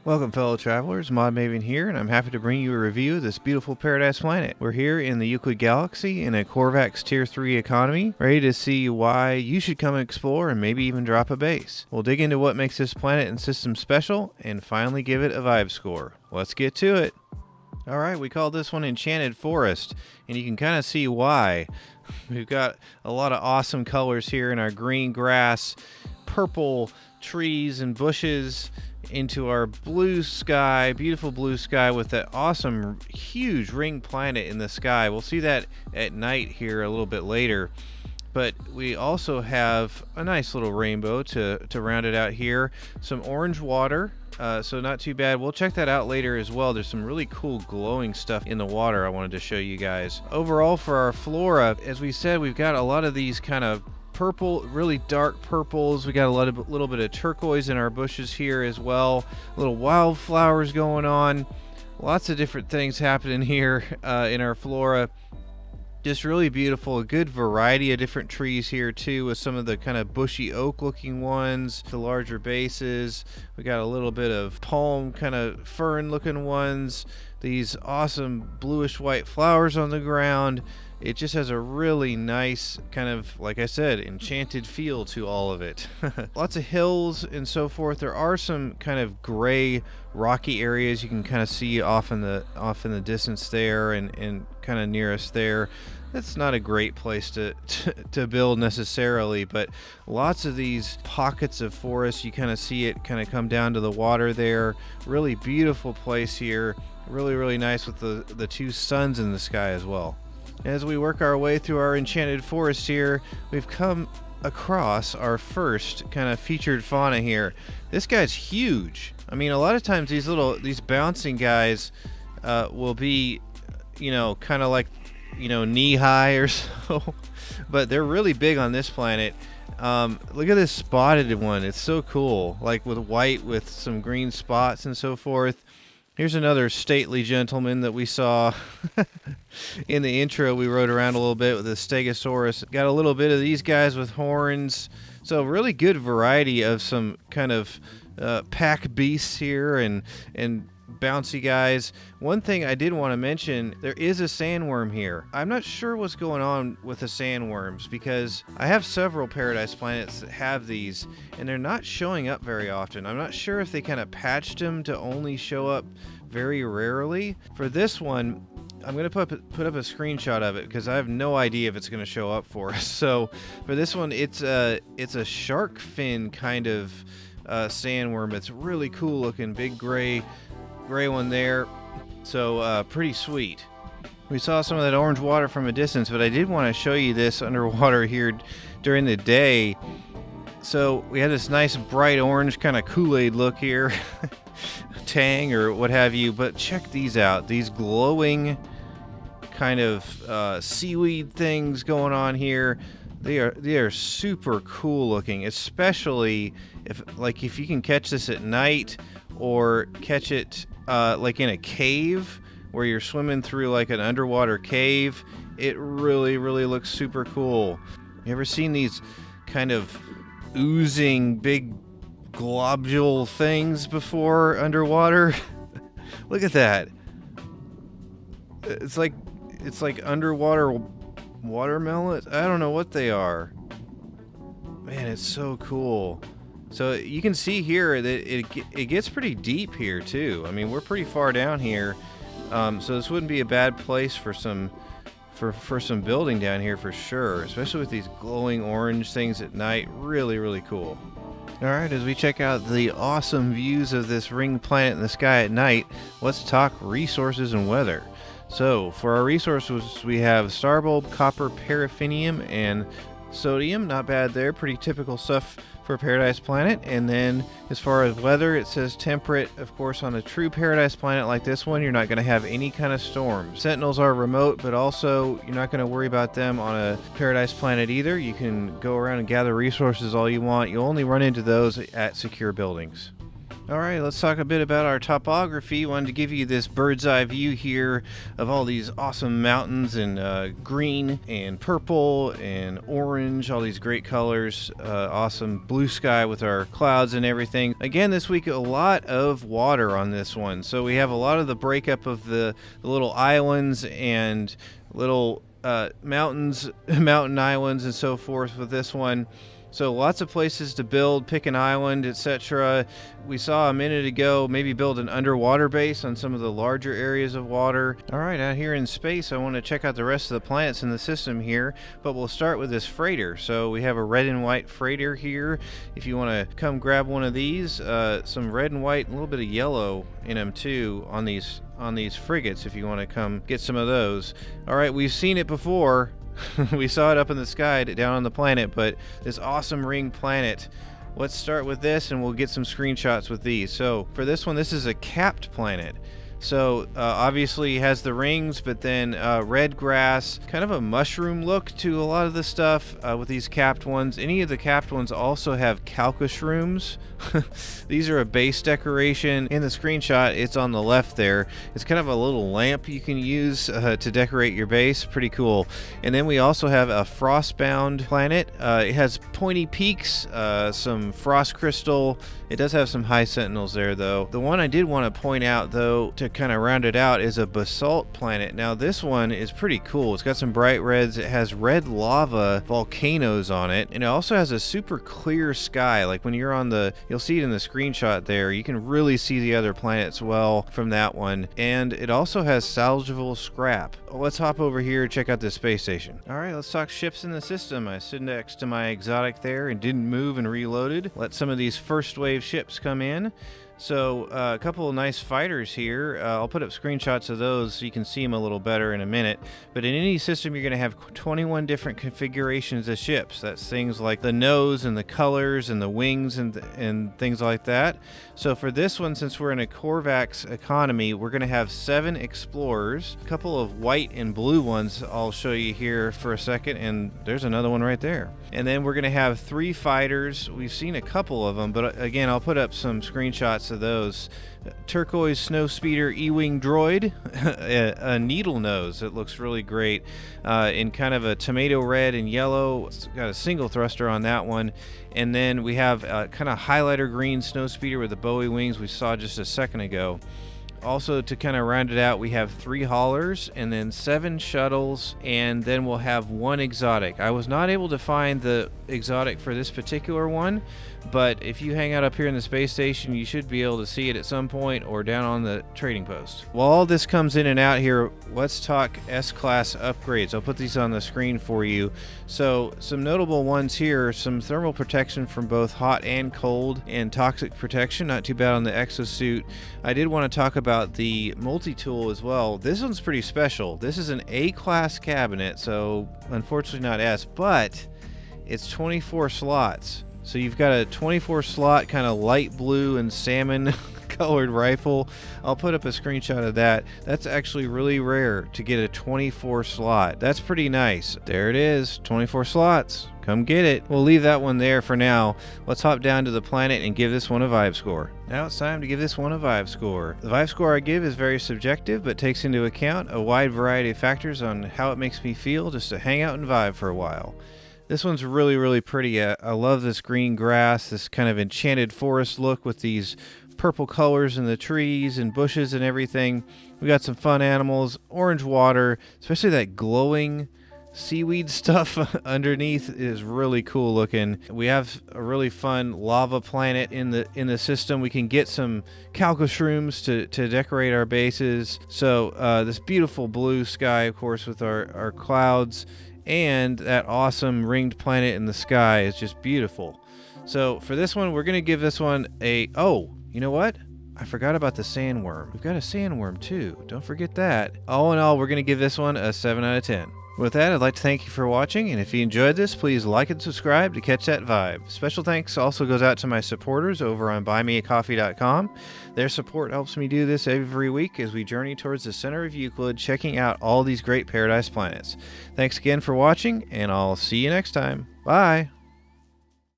Welcome, fellow travelers. Mod Maven here, and I'm happy to bring you a review of this beautiful paradise planet. We're here in the Euclid galaxy in a Corvax Tier 3 economy, ready to see why you should come explore and maybe even drop a base. We'll dig into what makes this planet and system special, and finally give it a vibe score. Let's get to it. Alright, we call this one Enchanted Forest, and you can kind of see why. We've got a lot of awesome colors here in our green grass, purple trees and bushes, into our blue sky, beautiful blue sky with that awesome huge ring planet in the sky. We'll see that at night here a little bit later, but we also have a nice little rainbow to round it out here. Some orange water, so not too bad. We'll check that out later as well. There's some really cool glowing stuff in the water I wanted to show you guys. Overall, for our flora, as we said, we've got a lot of these kind of purple, really dark purples. We got a little bit of turquoise in our bushes here as well. Little wildflowers going on. Lots of different things happening here in our flora. Just really beautiful. A good variety of different trees here too, with some of the kind of bushy oak looking ones, the larger bases. We got a little bit of palm kind of fern looking ones. These awesome bluish white flowers on the ground. It just has a really nice kind of, like I said, enchanted feel to all of it. Lots of hills and so forth. There are some kind of gray rocky areas you can kind of see off in the distance there, and kind of near us there. That's not a great place to build necessarily, but lots of these pockets of forest, you kind of see it kind of come down to the water there. Really beautiful place here. Really nice with the two suns in the sky as well. As we work our way through our enchanted forest here, we've come across our first kind of featured fauna here. This guy's huge. I mean, a lot of times these bouncing guys will be, kind of like, knee high or so, but they're really big on this planet. Look at this spotted one. It's so cool, like with white with some green spots and so forth. Here's another stately gentleman that we saw in the intro. We rode around a little bit with the Stegosaurus. Got a little bit of these guys with horns. So really good variety of some kind of pack beasts here and bouncy guys. One thing I did want to mention, there is a sandworm here. I'm not sure what's going on with the sandworms, because I have several paradise planets that have these, and they're not showing up very often. I'm not sure if they kind of patched them to only show up very rarely. For this one, I'm going to put up a screenshot of it, because I have no idea if it's going to show up for us. So for this one, it's a shark fin kind of sandworm. It's really cool looking, big gray one there. So pretty sweet. We saw some of that orange water from a distance, but I did want to show you this underwater here during the day. So we had this nice bright orange kind of Kool-Aid look here, tang or what have you, but check these out. These glowing kind of seaweed things going on here. They are super cool looking, especially if you can catch this at night, or catch it like in a cave where you're swimming through like an underwater cave. It really looks super cool. You ever seen these kind of oozing big globule things before underwater? Look at that. It's like underwater watermelons. I don't know what they are. Man, it's so cool. So you can see here that it gets pretty deep here too. I mean, we're pretty far down here, so this wouldn't be a bad place for some building down here for sure, especially with these glowing orange things at night. Really cool. Alright, as we check out the awesome views of this ring planet in the sky at night, let's talk resources and weather. So for our resources, we have starbulb, copper, paraffinium, and sodium. Not bad there. Pretty typical stuff for a paradise planet. And then as far as weather, it says temperate. Of course, on a true paradise planet like this one, you're not going to have any kind of storms. Sentinels are remote, but also you're not going to worry about them on a paradise planet either. You can go around and gather resources all you want. You'll only run into those at secure buildings. All right, let's talk a bit about our topography. Wanted to give you this bird's eye view here of all these awesome mountains in green and purple and orange, all these great colors, awesome blue sky with our clouds and everything. Again, this week, a lot of water on this one. So we have a lot of the breakup of the little islands and little mountains, mountain islands and so forth with this one. So lots of places to build, pick an island, etc. We saw a minute ago maybe build an underwater base on some of the larger areas of water. All right, out here in space, I want to check out the rest of the planets in the system here, but we'll start with this freighter. So we have a red and white freighter here. If you want to come grab one of these, some red and white, a little bit of yellow in them too on these frigates if you want to come get some of those. All right, we've seen it before. We saw it up in the sky down on the planet, but this awesome ring planet. Let's start with this and we'll get some screenshots with these. So for this one, this is a capped planet. So obviously it has the rings, but then red grass, kind of a mushroom look to a lot of the stuff with these capped ones. Any of the capped ones also have calcushrooms. These are a base decoration. In the screenshot, it's on the left there. It's kind of a little lamp you can use to decorate your base. Pretty cool. And then we also have a frostbound planet. It has pointy peaks, some frost crystal. It does have some high sentinels there though. The one I did want to point out though, to kind of round it out, is a basalt planet. Now this one is pretty cool. It's got some bright reds. It has red lava volcanoes on it, and it also has a super clear sky. Like when you're on the, you'll see it in the screenshot there, you can really see the other planets well from that one. And it also has salvageable scrap. Let's hop over here and check out this space station. All right, let's talk ships in the system. I stood next to my exotic there and didn't move and reloaded. Let some of these first wave ships come in. So a couple of nice fighters here. I'll put up screenshots of those so you can see them a little better in a minute. But in any system, you're going to have 21 different configurations of ships. That's things like the nose and the colors and the wings and things like that. So for this one, since we're in a Korvax economy, we're going to have 7 explorers, a couple of white and blue ones I'll show you here for a second, and there's another one right there. And then we're going to have 3 fighters. We've seen a couple of them, but again, I'll put up some screenshots of those. Turquoise snowspeeder E-wing droid, a needle nose. It looks really great in kind of a tomato red and yellow. It's got a single thruster on that one. And then we have kind of highlighter green snowspeeder with the Bowie wings we saw just a second ago. Also, to kind of round it out, we have 3 haulers and then 7 shuttles, and then we'll have 1 exotic. I was not able to find the exotic for this particular one, but if you hang out up here in the space station, you should be able to see it at some point or down on the trading post. While all this comes in and out here, let's talk S-Class upgrades. I'll put these on the screen for you. So some notable ones here, some thermal protection from both hot and cold, and toxic protection, not too bad on the exosuit. I did want to talk about the multi-tool as well. This one's pretty special. This is an A-class cabinet, so unfortunately not S, but it's 24 slots. So you've got a 24 slot kind of light blue and salmon colored rifle. I'll put up a screenshot of that. That's actually really rare to get a 24 slot. That's pretty nice. There it is, 24 slots. Come get it. We'll leave that one there for now. Let's hop down to the planet and give this one a vibe score. Now it's time to give this one a vibe score. The vibe score I give is very subjective, but takes into account a wide variety of factors on how it makes me feel just to hang out and vibe for a while. This one's really, really pretty. I love this green grass, this kind of enchanted forest look with these purple colors in the trees and bushes and everything. We got some fun animals, orange water, especially that glowing seaweed stuff underneath is really cool looking. We have a really fun lava planet in the system. We can get some calcushrooms to decorate our bases. So this beautiful blue sky, of course, with our clouds, and that awesome ringed planet in the sky is just beautiful. So for this one, we're going to give this one a... Oh, you know what? I forgot about the sandworm. We've got a sandworm too. Don't forget that. All in all, we're going to give this one a 7 out of 10. With that, I'd like to thank you for watching, and if you enjoyed this, please like and subscribe to catch that vibe. Special thanks also goes out to my supporters over on buymeacoffee.com. Their support helps me do this every week as we journey towards the center of Euclid, checking out all these great paradise planets. Thanks again for watching, and I'll see you next time. Bye!